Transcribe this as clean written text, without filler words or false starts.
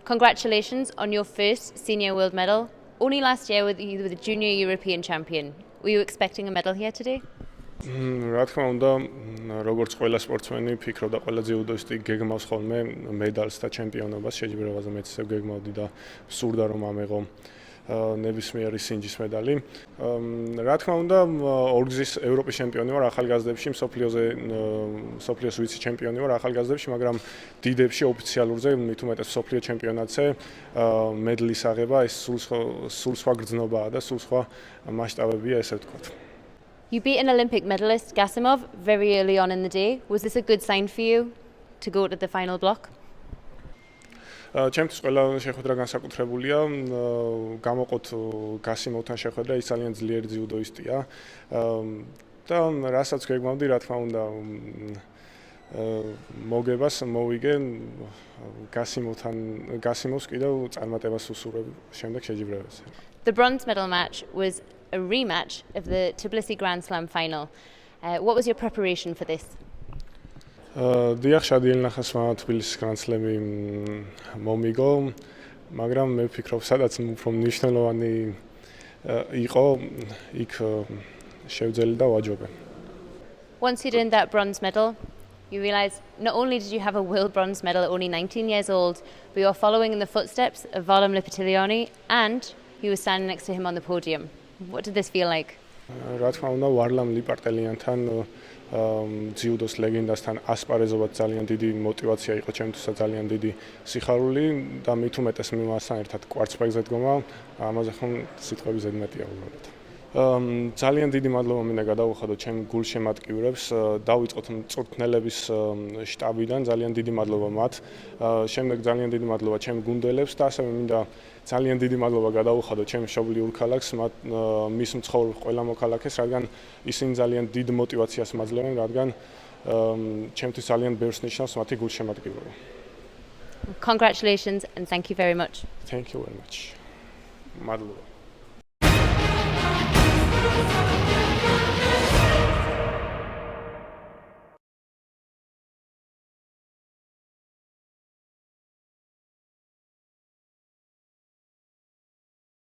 Congratulations on your first senior world medal. Only last year you were the junior European champion. Were you expecting a medal here today? რა თქმა უნდა, როგორც ყველა სპორტსმენი, ფიქრობდა ყველა ძიუდოისტი გეგმავს ხოლმე მედალს და ჩემპიონობას, შეჯიბრებაზე მეც ისევ გეგმავდი და ვსურდა რომ ამეღო ნებისმიერი სინჯის медали. რა თქმა უნდა, ორგზის ევროპის ჩემპიონი ვარ ახალგაზრდებში, მსოფლიოს ვიცე ჩემპიონი ვარ ახალგაზრდებში, მაგრამ დიდებში ოფიციალურზე, მით უმეტეს მსოფლიო ჩემპიონატზე მედლის აღება ეს სულ სხვა გრძნობაა და სულ სხვა მასშტაბებია, ესე ვთქვათ. You beat an Olympic medalist, Gasimov, very early on in the day. Was this a good sign for you to go to the final block? ჩემთვის ყველა შეხვედრა განსაკუთრებულია. გამოყოთ გასიმოვთან შეხვედრა, ის ძალიან ძლიერი ძიუდოისტია. და რასაც გეგმავდი, რა თქმა უნდა, მოგებას მოვიგე გასიმოვს კიდევ წარმატებას უსურვებ შემდეგ შეჯიბრებაზე. The bronze medal match was a rematch of the Tbilisi Grand Slam final. What was your preparation for this? დიახ, შადიელი ნახასმა თბილისის Grand Slam-ი მომიგო, მაგრამ მე ვფიქრობ, სადაც უფრო მნიშვნელოვანი იყო, იქ შევძელი და ვაჯობე. Once you'd earned that bronze medal, you realized not only did you have a world bronze medal at only 19 years old, but you were following in the footsteps of Varlam Lipitilioni and you were standing next to him on the podium. What did this feel like? რა თქმა უნდა, ვარლამ ლიპარტელიანთან ძიუდოს ლეგენდასთან ასპარეზობად ძალიან დიდი мотиваცია იყო ჩემთვისაც, ძალიან დიდი სიხარული და მით უმეტეს მასთან ერთად კვარცხლბეკზე დგომა, ამაზე ხომ სიტყვები ზედმეტია უბრალოდ. ძალიან დიდი მადლობა მინდა გადავუხადო ჩემ გულშემატკივრებს, დავიწყოთ მწვრთნელების შტაბიდან, ძალიან დიდი მადლობა მათ. შემდეგ ძალიან დიდი მადლობა ჩემ გუნდელებს და ასევე მინდა ძალიან დიდი მადლობა გადავუხადო ჩემ მშობლიურ ქალაქს, მის მცხოვრებ ყველა მოქალაქეს, რადგან ისინი ძალიან დიდ мотиваციას მაძლევენ, რადგან ჩემთვის ძალიან ბევრს ნიშნავს მათი გულშემატკივრობა. Congratulations and thank you very much. Thank you very much. მადლობა.